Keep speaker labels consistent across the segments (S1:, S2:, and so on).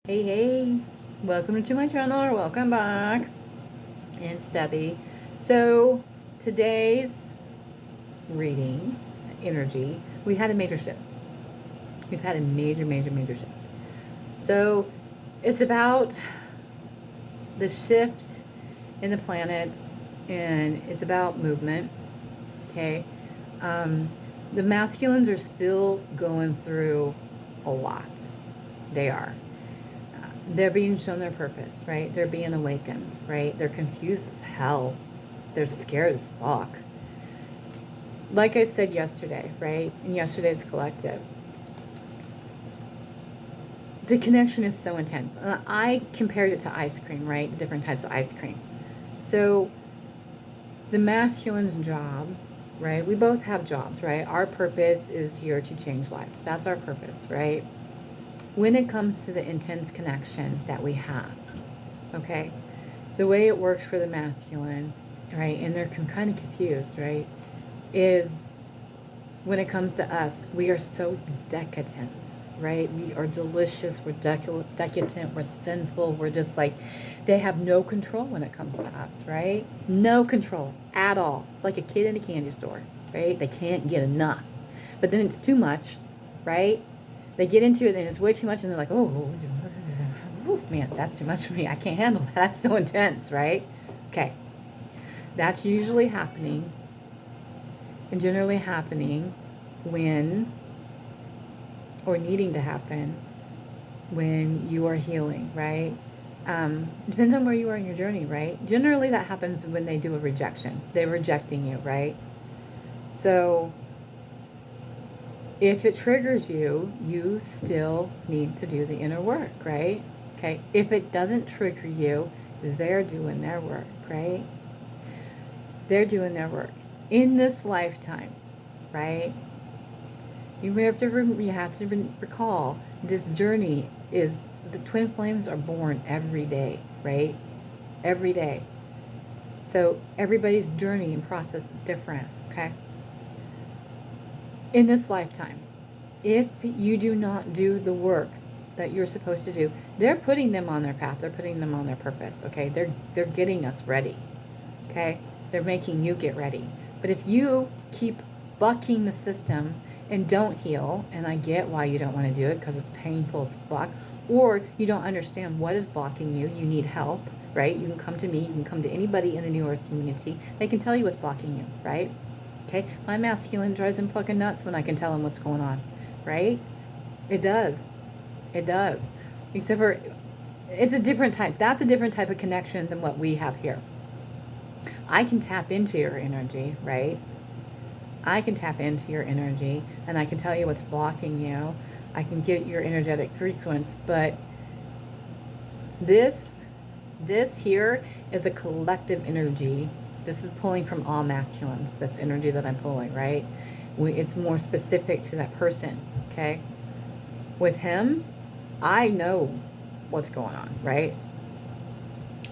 S1: Hey, welcome to my channel, or welcome back. It's Debbie. So today's reading, energy, we had a major shift. We've had a major shift. So it's about the shift in the planets, and it's about movement. Okay. The masculines are still going through a lot. They are. They're being shown their purpose, right? They're being awakened, right? They're confused as hell. They're scared as fuck. Like I said yesterday, right? In yesterday's collective, the connection is so intense. I compared it to ice cream, right? The different types of ice cream. So the masculine's job, right? We both have jobs, right? Our purpose is here to change lives. That's our purpose, right? When it comes to the intense connection that we have, okay, the way it works for the masculine, right, and they're kind of confused, right, is when it comes to us, we are so decadent, right? We are delicious, we're decadent, we're sinful, we're just like, they have no control when it comes to us, right? No control at all. It's like a kid in a candy store, right? They can't get enough. But then it's too much, right? They get into it and it's way too much, and they're like, oh, man, that's too much for me. I can't handle that. That's so intense, right? Okay. That's usually happening, and generally happening when, or needing to happen, when you are healing, right? Depends on where you are in your journey, right? Generally that happens when they do a rejection. They're rejecting you, right? So if it triggers you, you still need to do the inner work, right? Okay. If it doesn't trigger you, they're doing their work, right? They're doing their work in this lifetime, right? You have to recall this journey is, the twin flames are born every day, right? Every day. So everybody's journey and process is different, okay? In this lifetime, if you do not do the work that you're supposed to do, they're putting them on their path. They're putting them on their purpose, okay? They're getting us ready, okay? They're making you get ready. But if you keep bucking the system and don't heal, and I get why you don't want to do it because it's painful as fuck, or you don't understand what is blocking you, you need help, right? You can come to me, you can come to anybody in the New Earth community. They can tell you what's blocking you, right? Okay, my masculine drives him fucking nuts when I can tell him what's going on, right? It does. It does. Except for, it's a different type. That's a different type of connection than what we have here. I can tap into your energy, right? I can tap into your energy and I can tell you what's blocking you. I can get your energetic frequency, but this here is a collective energy. This is pulling from all masculines, this energy that I'm pulling, right? It's more specific to that person, okay? With him, I know what's going on, right?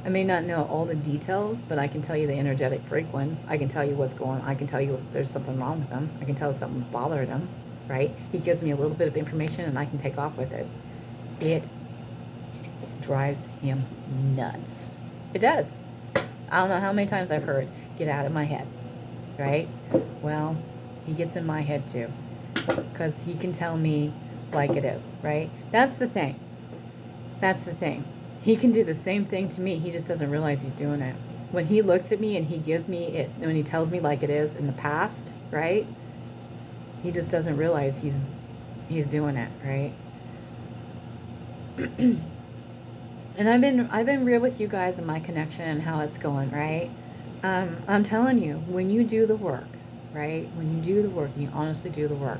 S1: I may not know all the details, but I can tell you the energetic frequency. I can tell you what's going on. I can tell you if there's something wrong with him. I can tell if something's bothering him, right? He gives me a little bit of information and I can take off with it. It drives him nuts. It does. I don't know how many times I've heard, get out of my head, right? Well, he gets in my head too, because he can tell me like it is, right? That's the thing. That's the thing. He can do the same thing to me. He just doesn't realize he's doing it. When he looks at me and he gives me it, when he tells me like it is in the past, right? He just doesn't realize he's doing it, right? And I've been real with you guys in my connection and how it's going, right? I'm telling you, when you do the work, right? When you do the work, and you honestly do the work,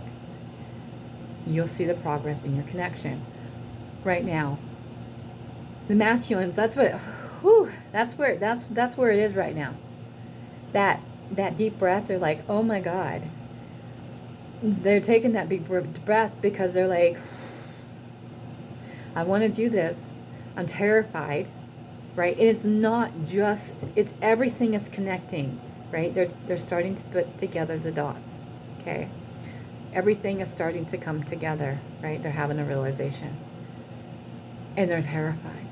S1: you'll see the progress in your connection. Right now, the masculines, that's what, whew, that's where it is right now. That deep breath, they're like, oh my God. They're taking that big breath because they're like, I want to do this. I'm terrified, right? And it's not just, it's everything is connecting, right? They're starting to put together the dots, okay? Everything is starting to come together, right? They're having a realization. And they're terrified.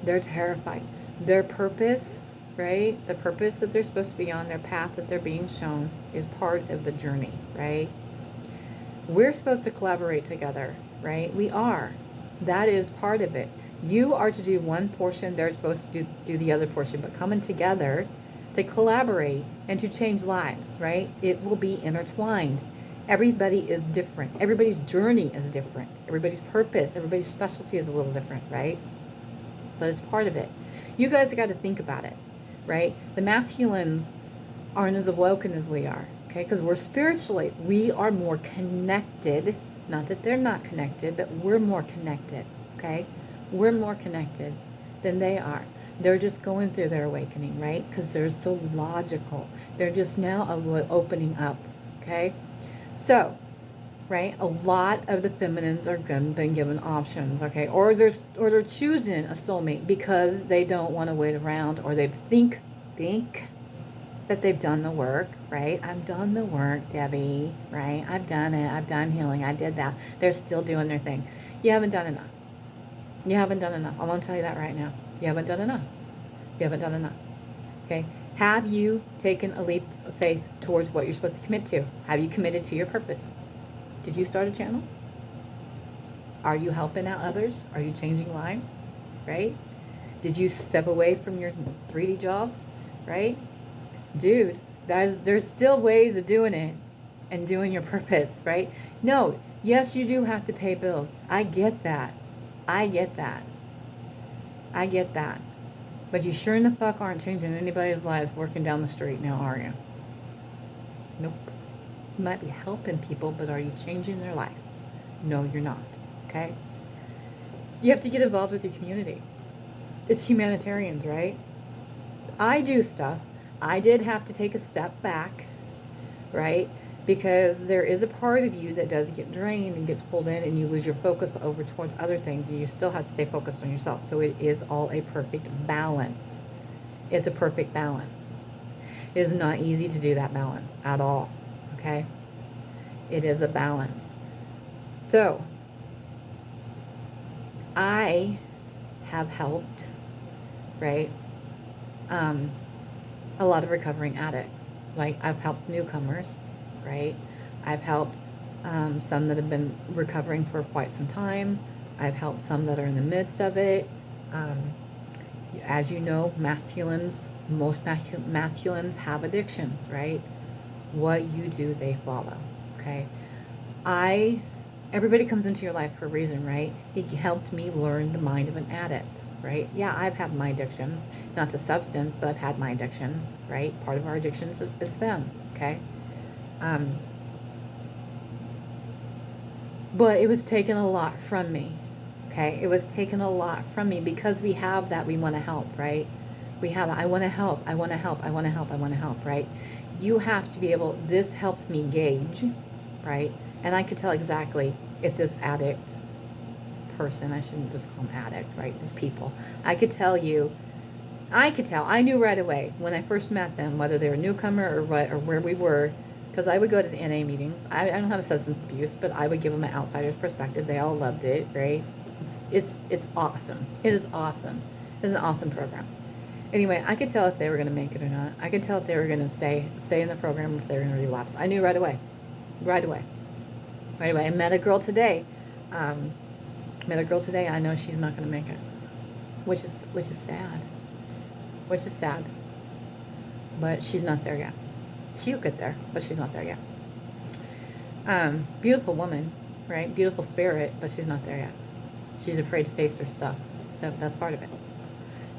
S1: They're terrified. Their purpose, right? The purpose that they're supposed to be on, their path that they're being shown, is part of the journey, right? We're supposed to collaborate together, right? We are. That is part of it. You are to do one portion, they're supposed to do the other portion, but coming together to collaborate and to change lives, right? It will be intertwined. Everybody is different. Everybody's journey is different. Everybody's purpose, everybody's specialty is a little different, right? But it's part of it. You guys have got to think about it, right? The masculines aren't as awoken as we are, okay? Because we're spiritually, we are more connected. Not that they're not connected, but we're more connected, okay? We're more connected than they are. They're just going through their awakening, right? Because they're so logical. They're just now opening up, okay? So, right, a lot of the feminines are been given options, okay? Or they're choosing a soulmate because they don't want to wait around, or they think that they've done the work, right? I've done the work, Debbie, right? I've done it. I've done healing. I did that. They're still doing their thing. You haven't done enough. You haven't done enough. I'm going to tell you that right now. You haven't done enough. You haven't done enough. Okay? Have you taken a leap of faith towards what you're supposed to commit to? Have you committed to your purpose? Did you start a channel? Are you helping out others? Are you changing lives? Right? Did you step away from your 3D job? Right? Dude, there's still ways of doing it and doing your purpose, right? No, yes, you do have to pay bills. I get that. I get that. I get that. But you sure in the fuck aren't changing anybody's lives working down the street now, are you? Nope. You might be helping people, but are you changing their life? No, you're not. Okay? You have to get involved with your community. It's humanitarians, right? I do stuff. I did have to take a step back, right? Because there is a part of you that does get drained and gets pulled in, and you lose your focus over towards other things, and you still have to stay focused on yourself. So it is all a perfect balance. It's a perfect balance. It is not easy to do that balance at all, okay? It is a balance. So I have helped, right? A lot of recovering addicts. Like, I've helped newcomers, right? I've helped some that have been recovering for quite some time. I've helped some that are in the midst of it. As you know, most masculines have addictions, right? What you do, they follow, okay? Everybody comes into your life for a reason, right? It helped me learn the mind of an addict, right? Yeah, I've had my addictions, not to substance, but I've had my addictions, right? Part of our addictions is them, okay? But it was taken a lot from me, okay? It was taken a lot from me because we have that. We want to help, right? We have that. I want to help. I want to help. I want to help. I want to help, right? You have to be able, this helped me gauge, right? And I could tell exactly if this addict person, I shouldn't just call them addict, right? These people. I could tell, I knew right away when I first met them, whether they were a newcomer or what, or where we were, because I would go to the NA meetings. I don't have a substance abuse, but I would give them an outsider's perspective. They all loved it, right? It's awesome. It is awesome. It's an awesome program. Anyway, I could tell if they were going to make it or not. I could tell if they were going to stay in the program, if they were going to relapse. I knew right away. Right away. I met a girl today. I know she's not going to make it, which is sad. Which is sad. But she's not there yet. She'll get there, but she's not there yet. Beautiful woman, right? Beautiful spirit, but she's not there yet. She's afraid to face her stuff, so that's part of it.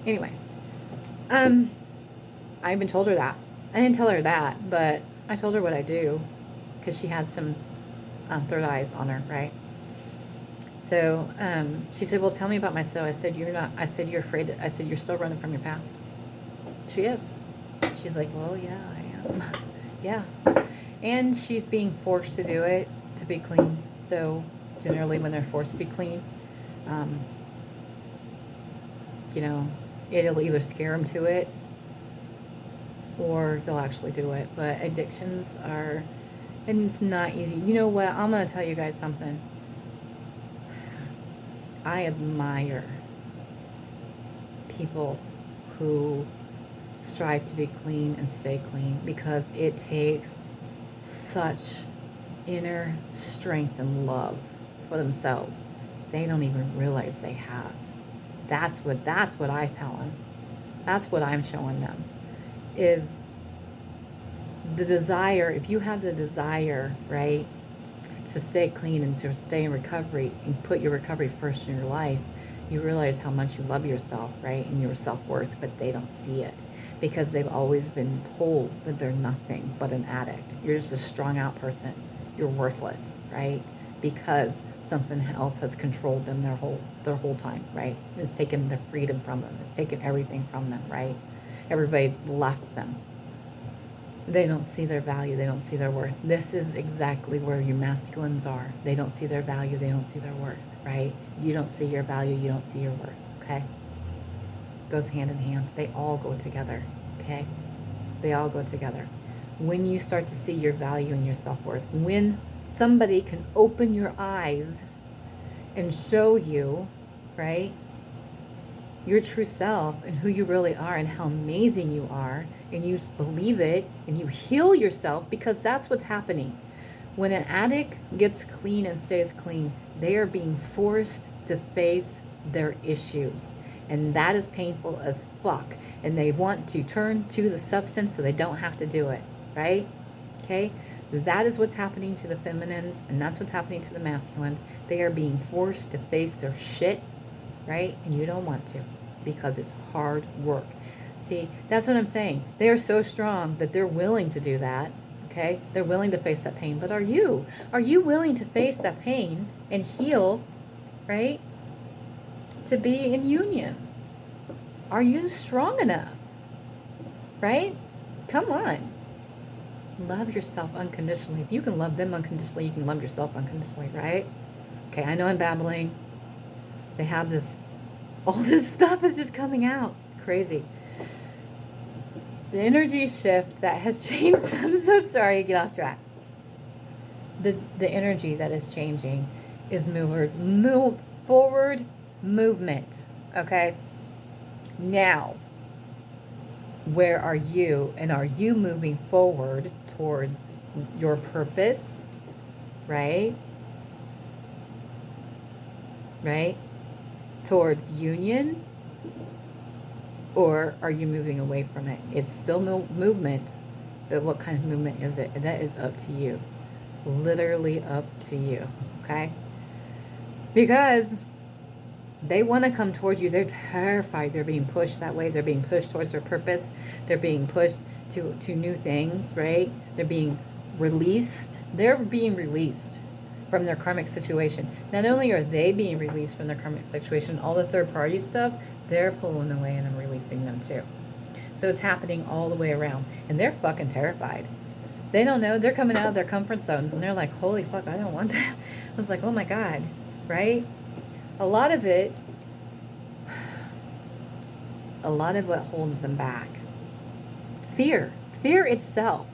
S1: Anyway, I even told her that. I didn't tell her that, but I told her what I do, because she had some third eyes on her, right? So she said, well, tell me about myself. I said, you're not. I said, you're afraid. I said, you're still running from your past. She is. She's like, well, yeah, I am. Yeah. And she's being forced to do it to be clean. So generally when they're forced to be clean, you know, it'll either scare them to it or they'll actually do it. But addictions are, and it's not easy. You know what? I'm going to tell you guys something. I admire people who strive to be clean and stay clean, because it takes such inner strength and love for themselves they don't even realize they have. That's what I tell them. That's what I'm showing them, is the desire. If you have the desire, right, to stay clean and to stay in recovery and put your recovery first in your life, you realize how much you love yourself, right, and your self-worth, but they don't see it because they've always been told that they're nothing but an addict. You're just a strung out person. You're worthless, right? Because something else has controlled them their whole time, right? It's taken their freedom from them. It's taken everything from them, right? Everybody's left them. They don't see their value. They don't see their worth. This is exactly where your masculines are. They don't see their value. They don't see their worth, right? You don't see your value. You don't see your worth, okay? Goes hand in hand. They all go together, okay? They all go together. When you start to see your value and your self-worth, when somebody can open your eyes and show you, right, your true self and who you really are and how amazing you are, and you believe it and you heal yourself, because that's what's happening. When an addict gets clean and stays clean, they are being forced to face their issues. And that is painful as fuck. And they want to turn to the substance so they don't have to do it, right? Okay? That is what's happening to the feminines, and that's what's happening to the masculines. They are being forced to face their shit, right? And you don't want to, because it's hard work. See, that's what I'm saying. They are so strong that they're willing to do that, okay? They're willing to face that pain. But are you? Are you willing to face that pain and heal, right? To be in union? Are you strong enough, right? Come on. Love yourself unconditionally. If you can love them unconditionally, you can love yourself unconditionally, right? Okay, I know I'm babbling. They have this, all this stuff is just coming out. It's crazy. The energy shift that has changed, I'm so sorry, get off track. The energy that is changing is forward movement, okay? Now, where are you? And are you moving forward towards your purpose, right? Right? Towards union? Or are you moving away from it? It's still movement, but what kind of movement is it? And that is up to you. Literally up to you, okay? Because they want to come towards you. They're terrified. They're being pushed that way. They're being pushed towards their purpose. They're being pushed to new things, right? They're being released. They're being released from their karmic situation. Not only are they being released from their karmic situation, all the third party stuff, they're pulling away and I'm releasing them too. So it's happening all the way around. And they're fucking terrified. They don't know. They're coming out of their comfort zones and they're like, holy fuck, I don't want that. I was like, oh my God, right? A lot of what holds them back. Fear itself,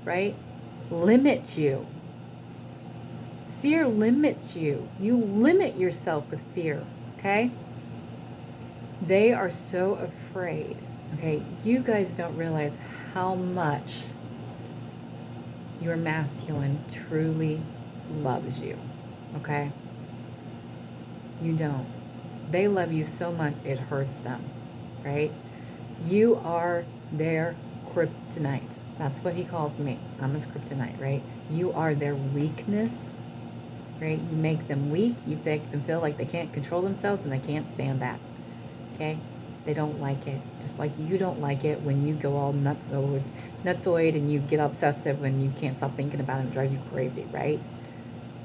S1: right? Limits you. Fear limits you. You limit yourself with fear, okay? They are so afraid, okay? You guys don't realize how much your masculine truly loves you, okay? You don't. They love you so much it hurts them, right? You are their kryptonite. That's what he calls me. I'm his kryptonite, right? You are their weakness, right? You make them weak. You make them feel like they can't control themselves and they can't stand back, okay? They don't like it. Just like you don't like it when you go all nutsoid and you get obsessive when you can't stop thinking about it and it drives you crazy, right?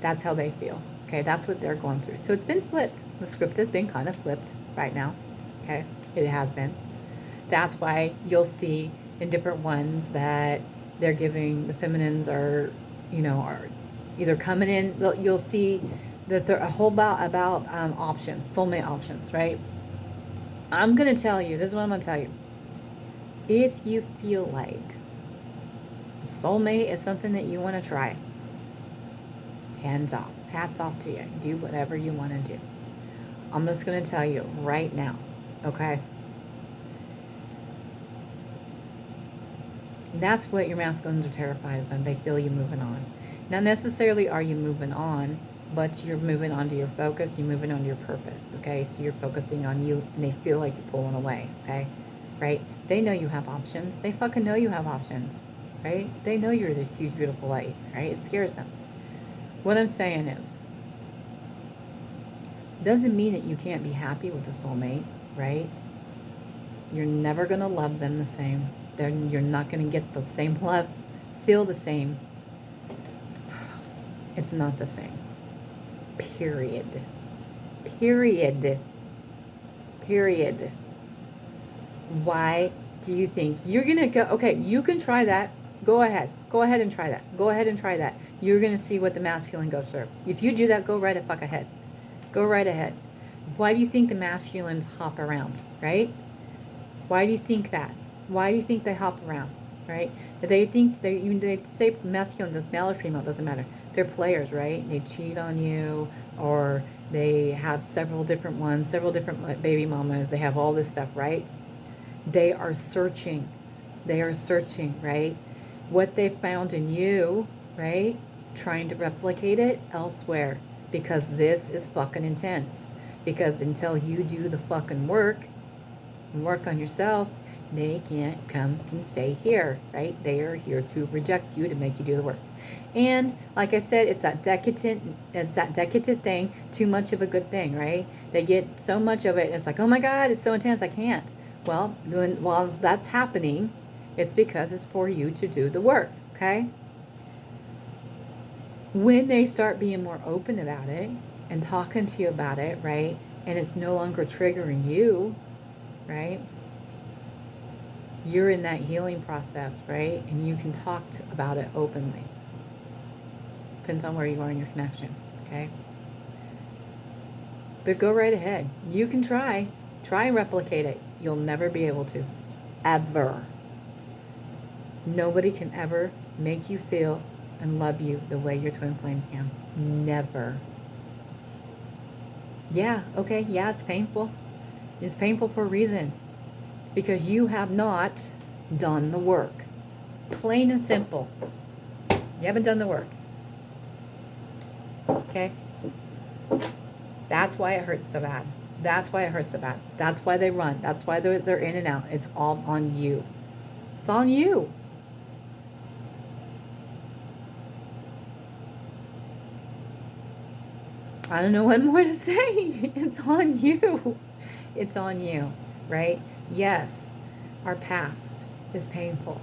S1: That's how they feel, okay? That's what they're going through. So it's been flipped. The script has been kind of flipped right now, okay? It has been. That's why you'll see in different ones that they're giving, the feminines are, are either coming in, you'll see that they're a whole about options, soulmate options, right? I'm going to tell you, this is what I'm going to tell you. If you feel like a soulmate is something that you want to try, hands off. Hats off to you. Do whatever you want to do. I'm just going to tell you right now, okay? That's what your masculines are terrified of, and they feel you moving on. Not necessarily are you moving on, but you're moving on to your focus, you're moving on to your purpose, okay? So you're focusing on you, and they feel like you're pulling away, okay? Right? They know you have options. They fucking know you have options, right? They know you're this huge, beautiful light, right? It scares them. What I'm saying is, doesn't mean that you can't be happy with a soulmate, right? You're never going to love them the same. You're not going to get the same love, feel the same. It's not the same. Period. Period. Period. Why do you think you're going to go? Okay, you can try that. Go ahead. Go ahead and try that. Go ahead and try that. You're going to see what the masculine goes through. If you do that, go right the fuck ahead. Go right ahead. Why do you think the masculines hop around, right? Why do you think that? Why do you think they hop around, right? They think they say masculine, the male or female, doesn't matter. They're players, right? They cheat on you, or they have several different ones, several different baby mamas. They have all this stuff, right? They are searching. They are searching, right? What they found in you, right? Trying to replicate it elsewhere, because this is fucking intense. Because until you do the fucking work and work on yourself, they can't come and stay here, right? They are here to reject you, to make you do the work. And like I said, it's that decadent thing, too much of a good thing, right? They get so much of it, and it's like, oh my God, it's so intense, I can't. Well, while that's happening, it's because it's for you to do the work, okay? When they start being more open about it and talking to you about it, right? And it's no longer triggering you, right? You're in that healing process, right? And you can talk about it openly. Depends on where you are in your connection, okay? But go right ahead. You can try and replicate it. You'll never be able to, ever. Nobody can ever make you feel and love you the way your twin flame can. Never. Yeah, okay, yeah, it's painful. It's painful for a reason. It's because you have not done the work. Plain and simple. You haven't done the work. Okay? That's why it hurts so bad. That's why it hurts so bad. That's why they run. That's why they're in and out. It's all on you. It's on you. I don't know what more to say. It's on you. It's on you, right? Yes, our past is painful.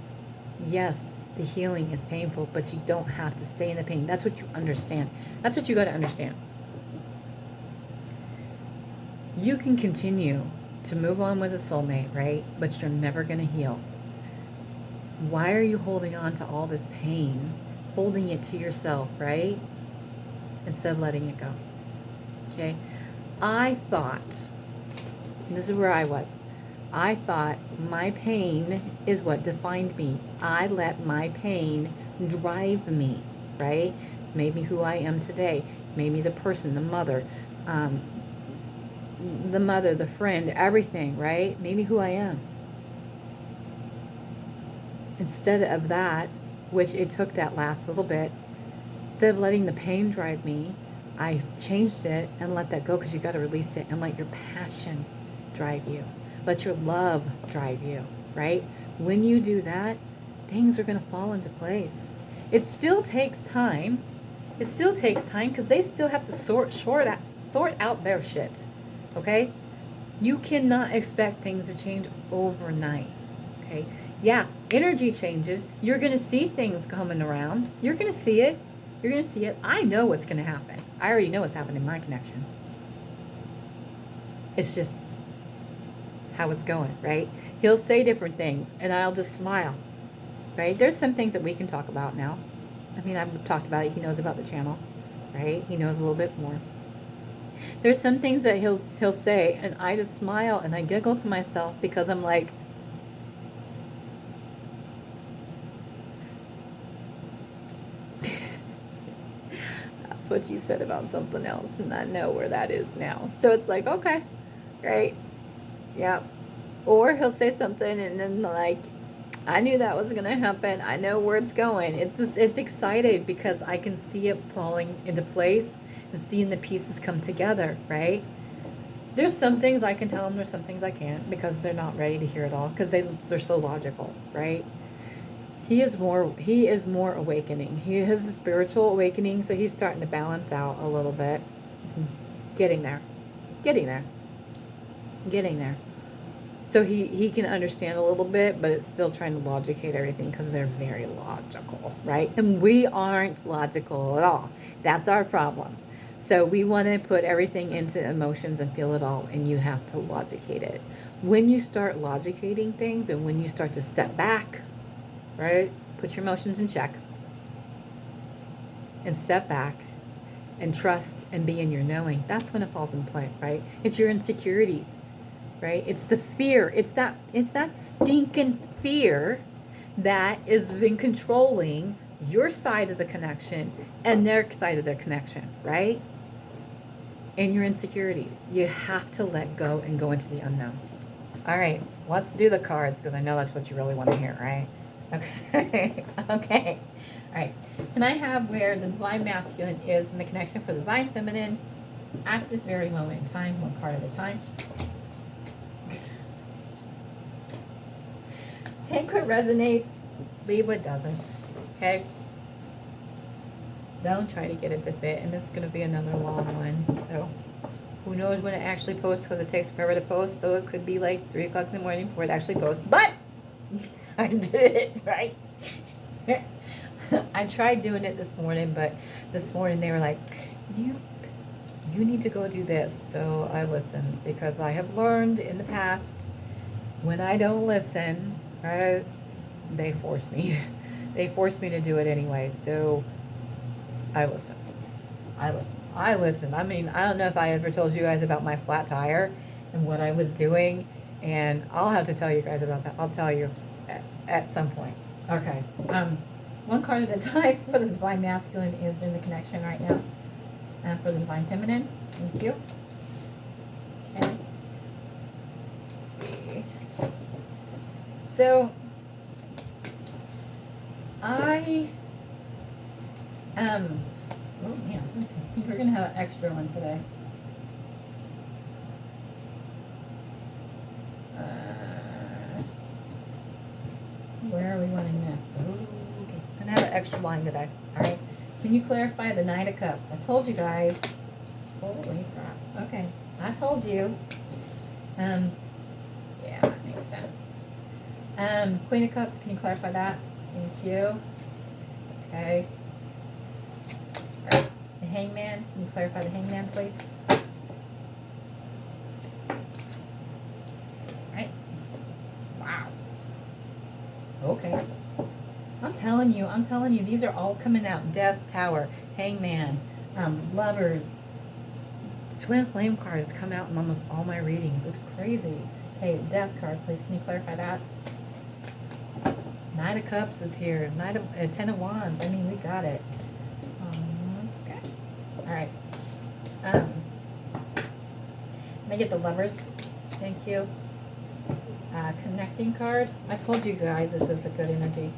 S1: Yes, the healing is painful, but you don't have to stay in the pain. That's what you understand. That's what you got to understand. You can continue to move on with a soulmate, right? But you're never going to heal. Why are you holding on to all this pain, holding it to yourself, right? Instead of letting it go. Okay? I thought, this is where I was. I thought my pain is what defined me. I let my pain drive me, right? It's made me who I am today. It's made me the person, the mother, the friend, everything, right? Made me who I am. Instead of that, which it took that last little bit, instead of letting the pain drive me, I changed it and let that go, because you got to release it and let your passion drive you. Let your love drive you, right? When you do that, things are going to fall into place. It still takes time. It still takes time, because they still have to sort out their shit, okay? You cannot expect things to change overnight, okay? Yeah, energy changes. You're going to see things coming around. You're going to see it. You're going to see it. I know what's going to happen. I already know what's happening in my connection. It's just how it's going, right? He'll say different things, and I'll just smile, right? There's some things that we can talk about now. I mean, I've talked about it. He knows about the channel, right? He knows a little bit more. There's some things that he'll say, and I just smile, and I giggle to myself, because I'm like, that's what you said about something else, and I know where that is now. So it's like, okay, right, yeah. Or he'll say something and then like, I knew that was gonna happen. I know where it's going. It's just, it's excited because I can see it falling into place and seeing the pieces come together, right? There's some things I can tell them, there's some things I can't because they're not ready to hear it all because they're so logical, right? He is more awakening. He has a spiritual awakening, so he's starting to balance out a little bit. He's getting there. Getting there. Getting there. So he can understand a little bit, but it's still trying to logicate everything because they're very logical, right? And we aren't logical at all. That's our problem. So we want to put everything into emotions and feel it all, and you have to logicate it. When you start logicating things and when you start to step back, right? Put your emotions in check and step back and trust and be in your knowing. That's when it falls in place, right? It's your insecurities, right? It's the fear. It's that stinking fear that has been controlling your side of the connection and their side of their connection, right? And your insecurities. You have to let go and go into the unknown. All right, let's do the cards because I know that's what you really want to hear, right? Okay. Okay. All right. Can I have where the divine masculine is in the connection for the divine feminine at this very moment in time, one card at a time? Take what resonates, leave what doesn't. Okay? Don't try to get it to fit, and it's going to be another long one. So, who knows when it actually posts because it takes forever to post. So, it could be like 3 o'clock in the morning before it actually posts. But I did it, right? I tried doing it this morning, but this morning they were like, you need to go do this. So I listened because I have learned in the past when I don't listen, right, they force me. They force me to do it anyway. So I listen. I listen. I mean, I don't know if I ever told you guys about my flat tire and what I was doing, and I'll have to tell you guys about that. I'll tell you at some point. Okay. One card at a time for the divine masculine is in the connection right now. And for the divine feminine, thank you. Okay. Let's see. So I oh man, we're gonna have an extra one today. Where are we wanting this? Oh, okay. I'm gonna have an extra line today. All right. Can you clarify the Knight of Cups? I told you guys. Holy crap. Okay. I told you. Yeah, that makes sense. Queen of Cups, can you clarify that? Thank you. Okay. All right. The Hangman, can you clarify the Hangman, please? All right. Wow. Okay. I'm telling you, these are all coming out. Death, Tower, Hangman, Lovers. Twin Flame cards come out in almost all my readings. It's crazy. Hey, Death card, please. Can you clarify that? Knight of Cups is here. Ten of Wands. I mean, we got it. Okay. All right. Can I get the Lovers? Thank you. Connecting card. I told you guys this is a good energy.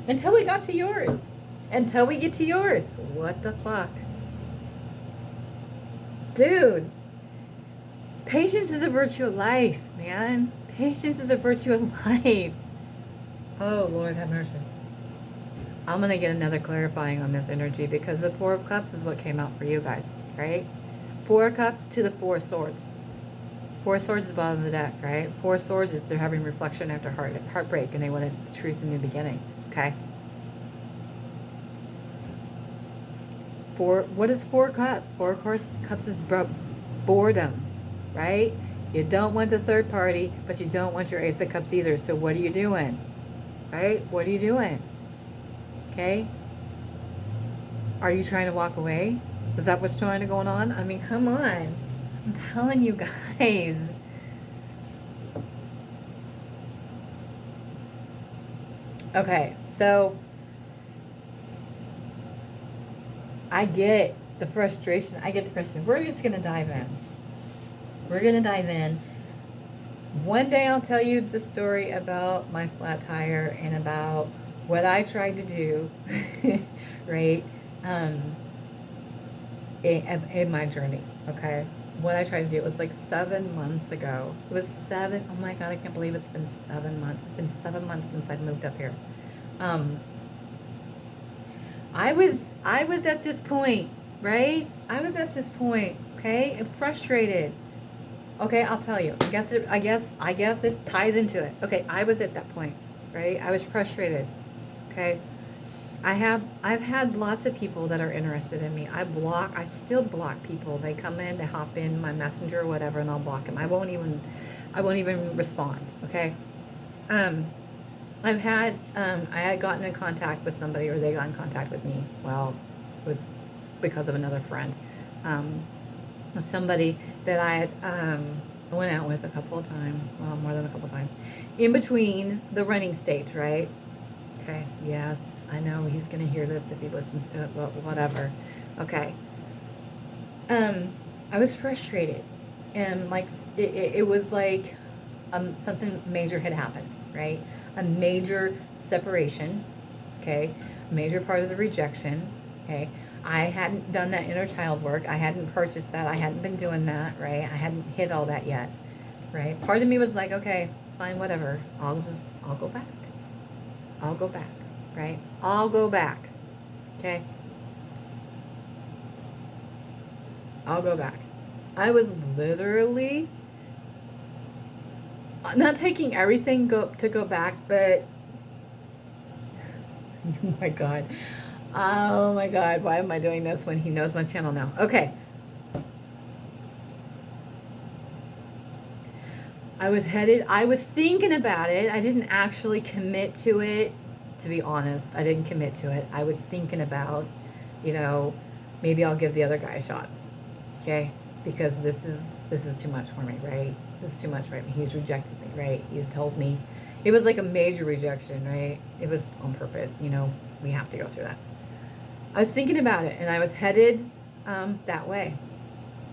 S1: Until we got to yours. Until we get to yours. What the fuck? Dudes. Patience is a virtue of life, man. Patience is a virtue of life. Oh, Lord have mercy. I'm going to get another clarifying on this energy because the Four of Cups is what came out for you guys, right? 4 of Cups to the 4 of Swords. 4 of Swords is the bottom of the deck, right? 4 of Swords is they're having reflection after heartbreak and they wanted the truth in the beginning, okay? What is 4 Cups? 4 Cups is boredom, right? You don't want the third party, but you don't want your Ace of Cups either. So what are you doing? Right? What are you doing? Okay? Are you trying to walk away? Is that what's trying to go on? I mean, come on. I'm telling you guys. Okay, So I get the frustration. We're just going to dive in. We're going to dive in. One day I'll tell you the story about my flat tire and about what I tried to do, right, in my journey, okay? What I tried to do, it was like 7 months ago. It was oh my God, I can't believe it's been 7 months. It's been 7 months since I've moved up here. I was at this point, right? I was at this point, okay? I'm frustrated. Okay, I'll tell you. I guess it ties into it. Okay, I was at that point, right? I was frustrated. Okay. I've had lots of people that are interested in me. I still block people. They come in, they hop in my messenger or whatever, and I'll block them. I won't even respond. Okay. I had gotten in contact with somebody, or they got in contact with me. Well, it was because of another friend. Somebody that I had went out with a couple of times, well, more than a couple of times, in between the running stage, right? Okay, yes, I know he's going to hear this if he listens to it, but whatever. Okay. I was frustrated, and like it was like something major had happened, right? A major separation, okay? A major part of the rejection, okay? I hadn't done that inner child work. I hadn't purchased that. I hadn't been doing that, right? I hadn't hit all that yet, right? Part of me was like, okay, fine, whatever. I'll go back. I'll go back, right? I'll go back, okay? I'll go back. I was literally not taking everything to go back, but oh my God. Oh my God, why am I doing this when he knows my channel now? Okay. I was thinking about it. I didn't actually commit to it, to be honest. I didn't commit to it. I was thinking about, maybe I'll give the other guy a shot. Okay? Because this is too much for me, right? This is too much for me. He's rejected me, right? He's told me. It was like a major rejection, right? It was on purpose. We have to go through that. I was thinking about it, and I was headed that way.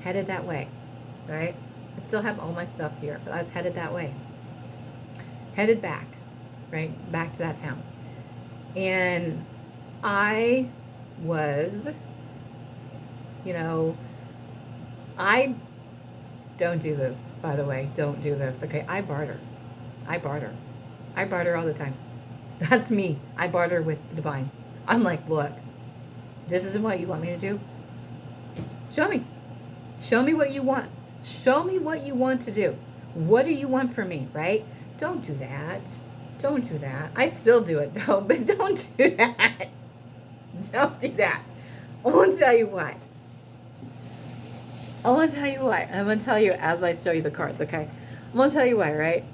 S1: Headed that way, right? I still have all my stuff here, but I was headed that way. Headed back, right? Back to that town. And I was, I don't do this, by the way. Don't do this, okay? I barter. I barter all the time. That's me. I barter with the divine. I'm like, look, this isn't what you want me to do. Show me. Show me what you want. Show me what you want to do. What do you want from me, right? Don't do that. Don't do that. I still do it, though, but don't do that. Don't do that. I won't tell you why. I want to tell you why. I'm going to tell you as I show you the cards, okay? I'm going to tell you why, right?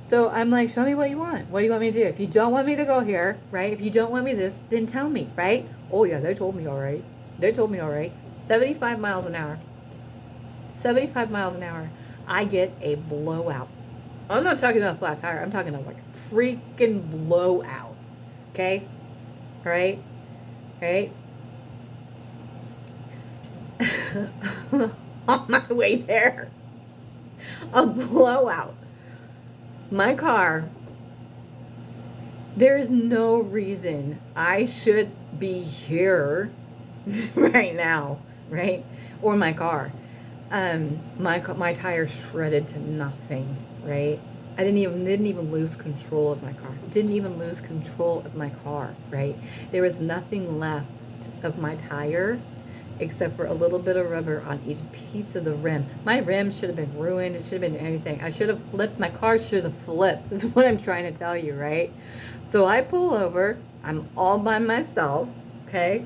S1: So I'm like, show me what you want. What do you want me to do? If you don't want me to go here, right? If you don't want me this, then tell me, right? Oh, yeah, they told me all right. They told me all right. 75 miles an hour. 75 miles an hour. I get a blowout. I'm not talking about a flat tire. I'm talking about like freaking blowout. Okay? All right? All right? On my way there, a blowout. My car, there is no reason I should be here right now, right? Or my car. My tire shredded to nothing, right? I didn't even lose control of my car. Didn't even lose control of my car, right? There was nothing left of my tire except for a little bit of rubber on each piece of the rim. My rim should have been ruined. It should have been anything. I should have flipped. My car should have flipped. That's what I'm trying to tell you, right? So I pull over. I'm all by myself, okay?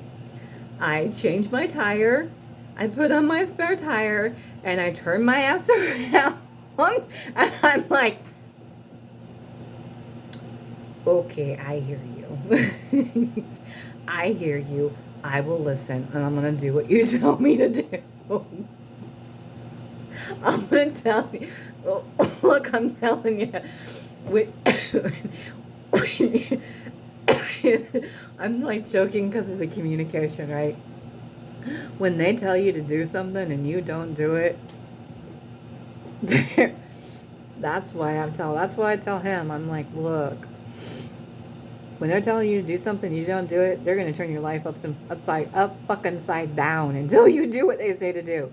S1: I change my tire. I put on my spare tire, and I turn my ass around, and I'm like, okay, I hear you. I hear you. I will listen, and I'm going to do what you tell me to do. I'm going to tell you. Look, I'm telling you. I'm like joking because of the communication, right? When they tell you to do something and you don't do it, that's why I tell him, I'm like, look, when they're telling you to do something, you don't do it, they're going to turn your life fucking side down until you do what they say to do.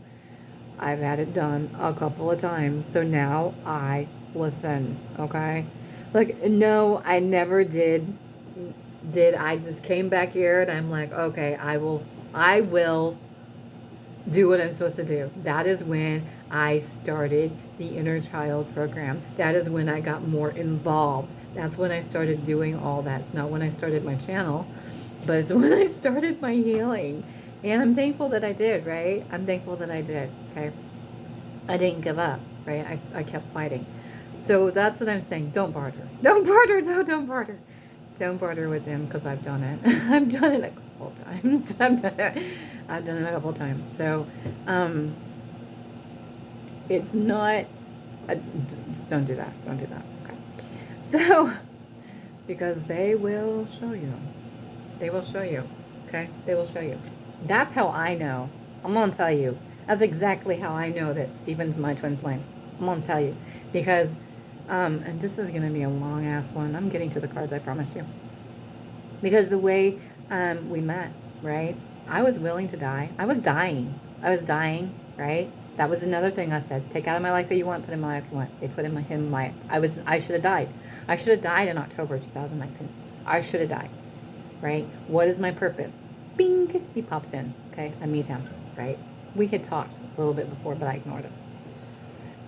S1: I've had it done a couple of times, so now I listen, okay? Like, no, I never did. I just came back here and I'm like, okay, I will do what I'm supposed to do. That is when I started the inner child program. That is when I got more involved. That's when I started doing all that. It's not when I started my channel, but it's when I started my healing. And I'm thankful that I did, right? I'm thankful that I did, okay? I didn't give up, right? I kept fighting. So that's what I'm saying. Don't barter. Don't barter. No, don't barter. Don't barter with them because I've done it. I've done it a couple times. I've done it a couple times. So, it's not, just don't do that. Don't do that. Okay. So, because they will show you. They will show you. Okay? They will show you. That's how I know. I'm going to tell you. That's exactly how I know that Stephen's my twin flame. I'm going to tell you. Because, and this is going to be a long ass one. I'm getting to the cards, I promise you. Because the way we met, right? I was willing to die. I was dying, right? That was another thing I said. Take out of my life what you want, put in my life what you want. They put in my life. I should have died. I should have died in October 2019. I should have died, right? What is my purpose? Bing! He pops in, okay? I meet him, right? We had talked a little bit before, but I ignored him.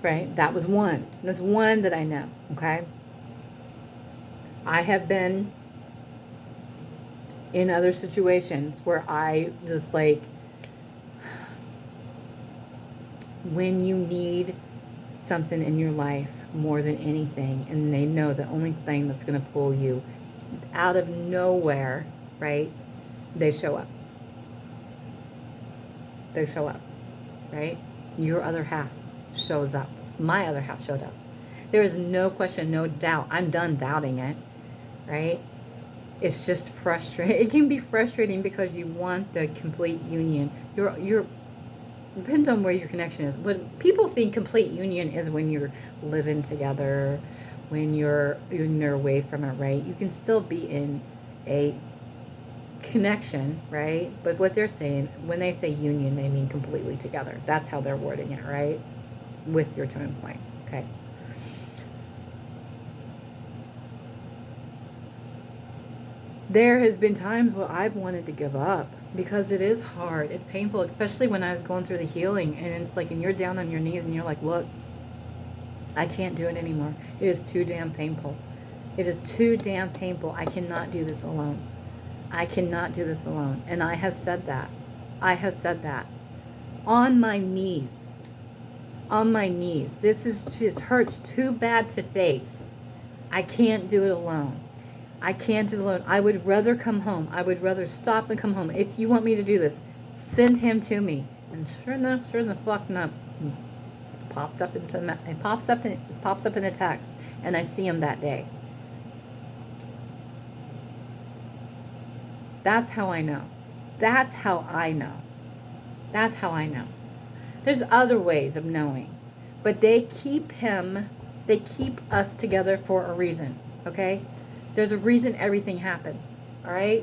S1: Right? That was one. That's one that I know, okay? I have been in other situations where I just like, when you need something in your life more than anything, and they know the only thing that's going to pull you out of nowhere, right? They show up. They show up, right? Your other half shows up. My other half showed up. There is no question, no doubt. I'm done doubting it, right? It's just frustrating. It can be frustrating because you want the complete union. You're depends on where your connection is. When people think complete union is when you're living together, when you're away from it, right? You can still be in a connection, right? But what they're saying, when they say union, they mean completely together. That's how they're wording it, right? With your twin flame, okay? There has been times where I've wanted to give up because it is hard. It's painful, especially when I was going through the healing, and it's like, and you're down on your knees and you're like, look, I can't do it anymore. It is too damn painful. It is too damn painful. I cannot do this alone. I cannot do this alone. And I have said that. I have said that. On my knees. On my knees. This is just hurts too bad to face. I can't do it alone. I can't do it alone. I would rather come home. I would rather stop and come home. If you want me to do this, send him to me. And sure the fuck enough, pops up in a text, and I see him that day. That's how I know. That's how I know. That's how I know. There's other ways of knowing, but they keep us together for a reason, okay? There's a reason everything happens, all right?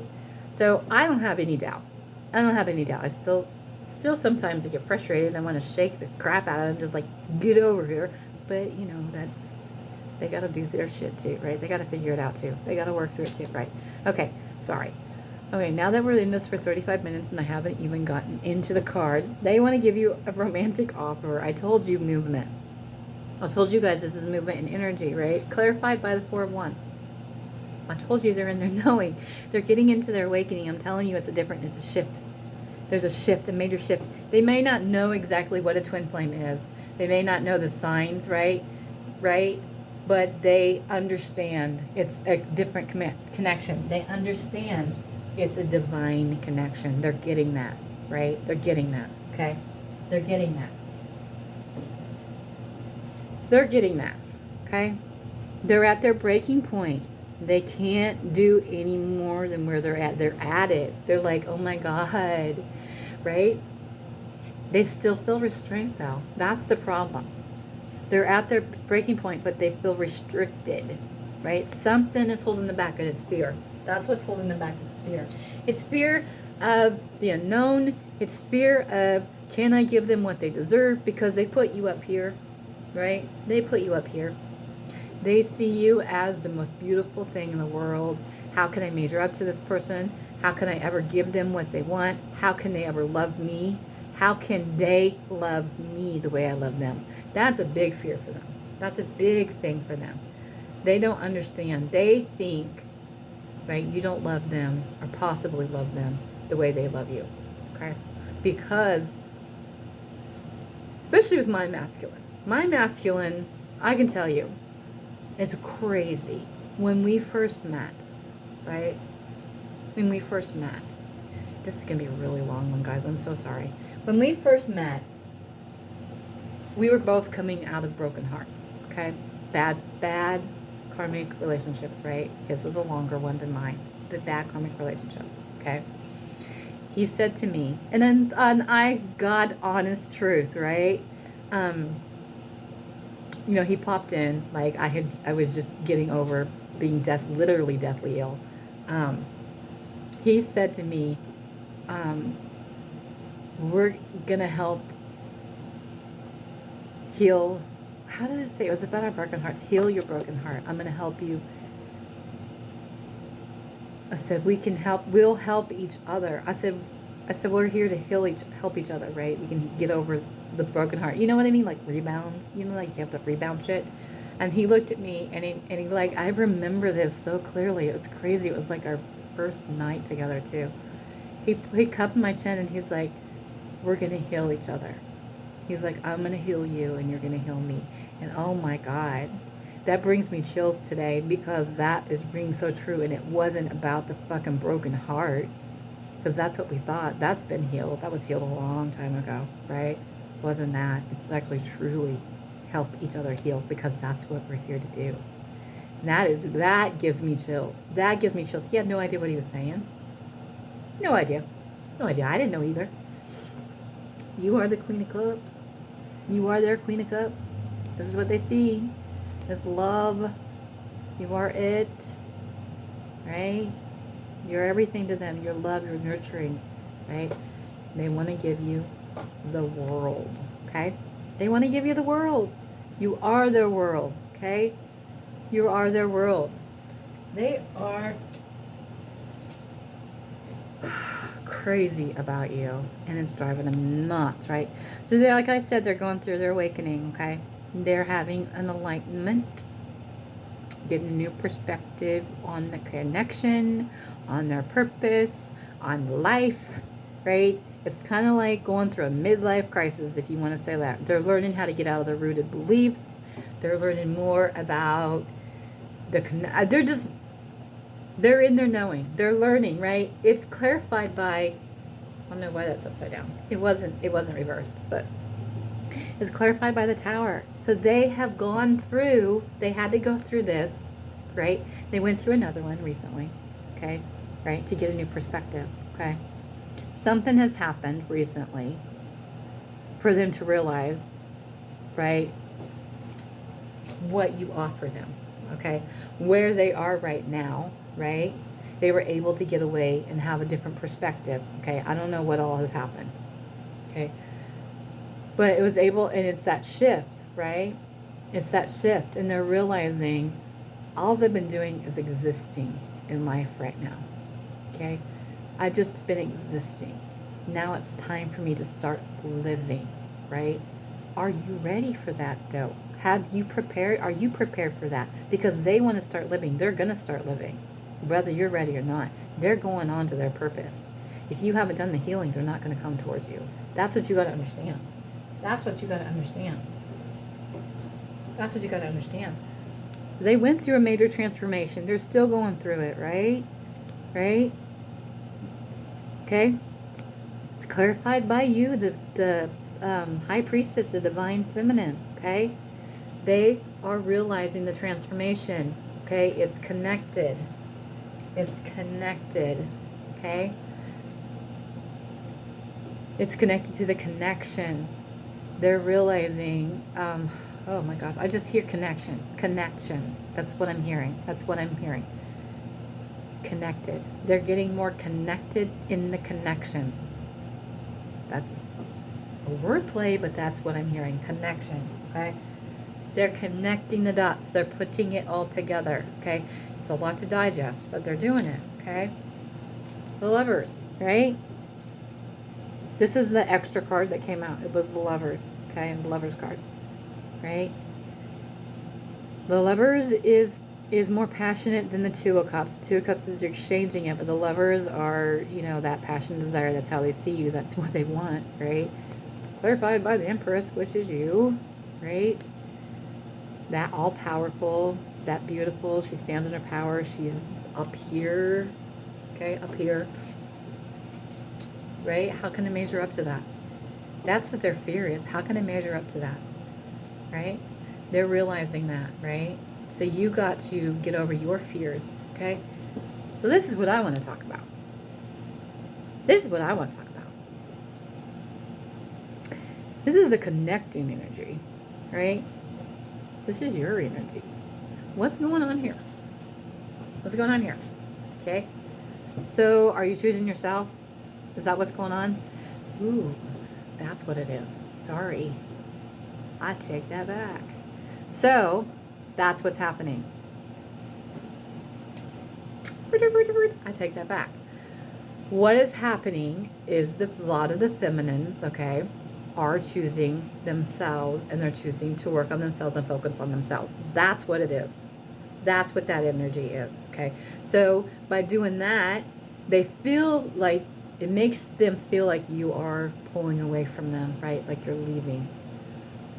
S1: So I don't have any doubt. I don't have any doubt. I still sometimes I get frustrated and I want to shake the crap out of them, just like, get over here. But, you know, that's, they got to do their shit too, right? They got to figure it out too. They got to work through it too, right? Okay, sorry. Okay, now that we're in this for 35 minutes and I haven't even gotten into the cards, they want to give you a romantic offer. I told you movement. I told you guys this is movement and energy, right? Clarified by the Four of Wands. I told you they're in their knowing. They're getting into their awakening. I'm telling you it's a shift. There's a shift, a major shift. They may not know exactly what a twin flame is. They may not know the signs, right? But they understand it's a different connection. They understand it's a divine connection. They're getting that, right? They're getting that, okay? They're getting that. They're getting that, okay? They're at their breaking point. They can't do any more than where they're at. They're at it. They're like, oh my God, right? They still feel restraint though. That's the problem. They're at their breaking point, but they feel restricted, right? Something is holding them back, and it's fear. That's what's holding them back. It's fear. It's fear of the unknown. It's fear of, can I give them what they deserve? Because they put you up here, right? They put you up here. They see you as the most beautiful thing in the world. How can I measure up to this person? How can I ever give them what they want? How can they ever love me? How can they love me the way I love them? That's a big fear for them. That's a big thing for them. They don't understand. They think, right, you don't love them or possibly love them the way they love you, okay? Because, especially with my masculine, I can tell you, it's crazy. When we first met, right? When we first met, this is going to be a really long one, guys. I'm so sorry. When we first met, we were both coming out of broken hearts, okay? Bad karmic relationships, right? His was a longer one than mine. The bad karmic relationships, okay? He said to me, and then I, God honest truth, right? You know, he popped in, like I was just getting over being literally deathly ill. He said to me, we're gonna help heal, how did it say? It was about our broken hearts. Heal your broken heart. I'm gonna help you. I said, we'll help each other. I said, we're here to help each other, right? We can get over the broken heart. You know what I mean? Like rebounds. You know, like you have to rebound shit. And he looked at me and he like, I remember this so clearly. It was crazy. It was like our first night together too. He cupped my chin and he's like, we're gonna heal each other. He's like, I'm gonna heal you and you're gonna heal me. And oh my God, that brings me chills today, because that is being so true. And it wasn't about the fucking broken heart, because that's what we thought. That's been healed. That was healed a long time ago, right? Wasn't that? It's actually truly help each other heal, because that's what we're here to do. And that gives me chills. That gives me chills. He had no idea what he was saying. No idea. No idea. I didn't know either. You are the Queen of Cups. You are their Queen of Cups. This is what they see. This love. You are it. Right? You're everything to them. You're love. You're nurturing. Right? They want to give you the world. Okay? They want to give you the world. You are their world. Okay? You are their world. They are crazy about you, and it's driving them nuts, right? So they're, like I said, they're going through their awakening, okay? They're having an enlightenment, getting a new perspective on the connection, on their purpose, on life, right? It's kind of like going through a midlife crisis, if you want to say that. They're learning how to get out of their rooted beliefs. They're learning more about they're in their knowing. They're learning, right? It's clarified by, I don't know why that's upside down. It wasn't reversed, but it's clarified by the Tower. So they have gone through, they had to go through this, right? They went through another one recently, okay? Right? To get a new perspective, okay? Something has happened recently for them to realize, right, what you offer them, okay? Where they are right now, right? They were able to get away and have a different perspective, okay? I don't know what all has happened, okay? But it was able, and it's that shift, right? It's that shift, and they're realizing all I've been doing is existing in life right now, okay? I've just been existing. Now it's time for me to start living, right? Are you ready for that, though? Have you prepared? Are you prepared for that? Because they want to start living. They're going to start living, whether you're ready or not. They're going on to their purpose. If you haven't done the healing, they're not going to come towards you. That's what you got to understand. That's what you got to understand. That's what you got to understand. They went through a major transformation. They're still going through it, right? Right? Okay? It's clarified by you, the High Priestess, the Divine Feminine, okay? They are realizing the transformation. Okay, it's connected. It's connected. Okay? It's connected to the connection. They're realizing, oh my gosh, I just hear connection. Connection. That's what I'm hearing. That's what I'm hearing. Connected. They're getting more connected in the connection. That's a wordplay, but that's what I'm hearing. Connection. Okay? They're connecting the dots. They're putting it all together. Okay? It's a lot to digest, but they're doing it. Okay? The Lovers, right? This is the extra card that came out. It was the Lovers, okay, and the Lovers card, right? The Lovers is more passionate than the Two of Cups. Two of Cups is exchanging it, but the Lovers are, you know, that passion, desire. That's how they see you. That's what they want, right? Clarified by the Empress, which is you, right? That all-powerful, that beautiful. She stands in her power. She's up here, okay, up here. Right? How can I measure up to that? That's what their fear is. How can I measure up to that? Right? They're realizing that, right? So you got to get over your fears, okay? So this is what I want to talk about. This is what I want to talk about. This is the connecting energy, right? This is your energy. What's going on here? What's going on here? Okay? So are you choosing yourself? Is that what's going on? Ooh, that's what it is. Sorry. I take that back. So, that's what's happening. I take that back. What is happening is a lot of the feminines, okay, are choosing themselves, and they're choosing to work on themselves and focus on themselves. That's what it is. That's what that energy is, okay? So, by doing that, they feel like it makes them feel like you are pulling away from them, right? Like you're leaving.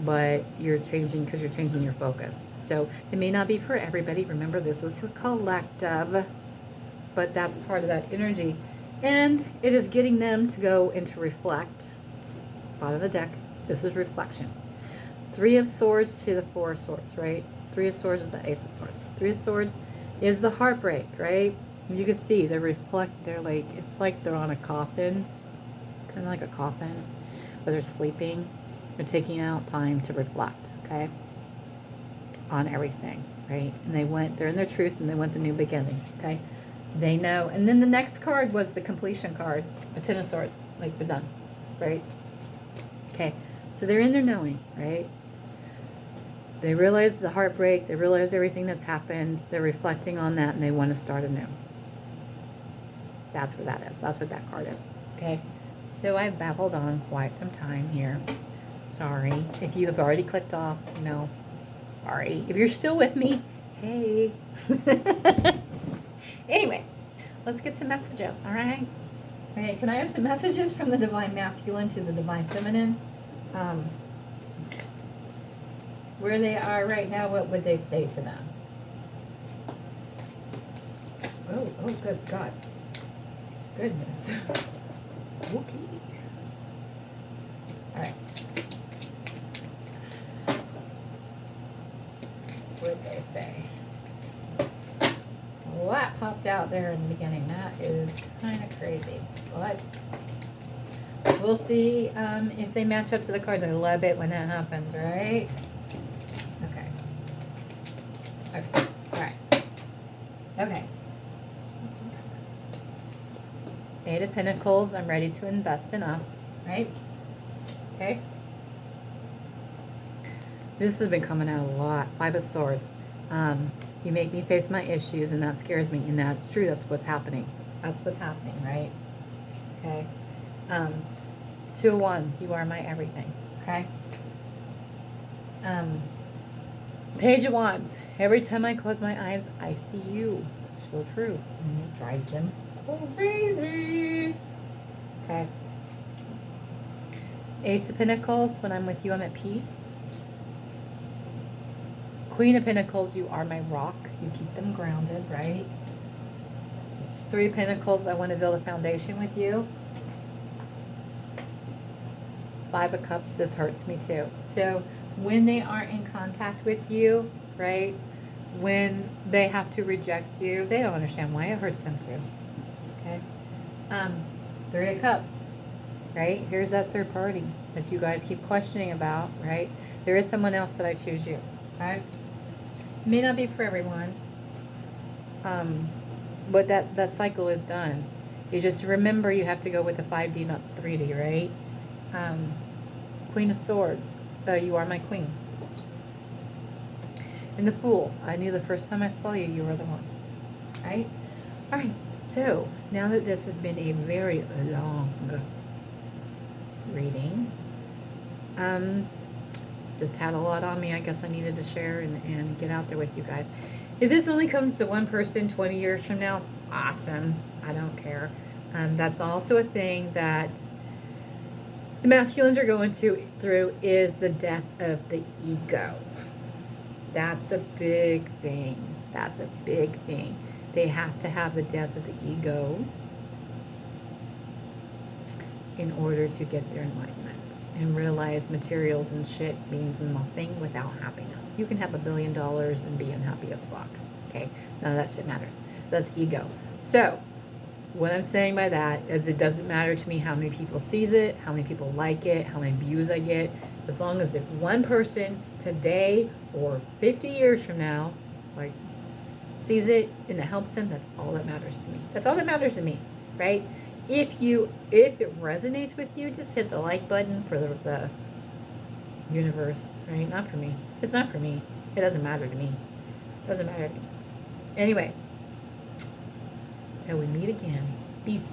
S1: But you're changing because you're changing your focus. So it may not be for everybody. Remember, this is a collective. But that's part of that energy. And it is getting them to go into reflect. Bottom of the deck. This is reflection. Three of Swords to the Four of Swords, right? Three of Swords to the Ace of Swords. Three of Swords is the heartbreak, right? You can see they're like, it's like they're on a coffin, kind of like a coffin, but they're sleeping. They're taking out time to reflect, okay, on everything, right? And they're in their truth, and they want the new beginning, okay? They know. And then the next card was the completion card, the Ten of Swords, like they're done, right? Okay, so they're in their knowing, right? They realize the heartbreak, they realize everything that's happened, they're reflecting on that, and they want to start anew. That's what that is. That's what that card is. Okay. So I've babbled on quite some time here. Sorry. If you have already clicked off, no. Sorry. If you're still with me, hey. Anyway, let's get some messages, all right? Okay, can I have some messages from the Divine Masculine to the Divine Feminine? Where they are right now, what would they say to them? Oh, good God. Goodness. Okay. All right. What'd they say? Well, that popped out there in the beginning. That is kind of crazy. But we'll see if they match up to the cards. I love it when that happens, right? Okay. Okay. All right. Okay. Eight of Pentacles, I'm ready to invest in us, right? Okay. This has been coming out a lot. Five of Swords. You make me face my issues, and that scares me. And that's true. That's what's happening. That's what's happening, right? Okay. Two of Wands. You are my everything. Okay. Page of Wands. Every time I close my eyes, I see you. So true. And it drives them crazy. Okay. Ace of Pentacles. When I'm with you, I'm at peace. Queen of Pentacles. You are my rock. You keep them grounded, right? Three of Pentacles. I want to build a foundation with you. Five of Cups. This hurts me too. So when they are in contact with you, right? when they have to reject you, they don't understand why it hurts them too. Okay? 3 of Cups, right? Here's that third party that you guys keep questioning about, right? There is someone else, but I choose you, right? May not be for everyone, but that cycle is done. You just remember you have to go with the 5D, not 3D, right? Queen of Swords, you are my queen. And the Fool, I knew the first time I saw you, you were the one, right? All right, so now that this has been a very long reading, just had a lot on me. I guess I needed to share and get out there with you guys. If this only comes to one person 20 years from now, awesome. I don't care. That's also a thing that the masculines are going through is the death of the ego. That's a big thing. That's a big thing. They have to have the death of the ego in order to get their enlightenment and realize materials and shit means nothing without happiness. You can have $1 billion and be unhappy as fuck. Okay? None of that shit matters. That's ego. So, what I'm saying by that is it doesn't matter to me how many people sees it, how many people like it, how many views I get. As long as if one person today or 50 years from now, like, sees it and it helps them, that's all that matters to me. That's all that matters to me, right? If it resonates with you, just hit the like button for the universe, right? Not for me. It's not for me. It doesn't matter to me. It doesn't matter to me. Anyway, till we meet again. Peace.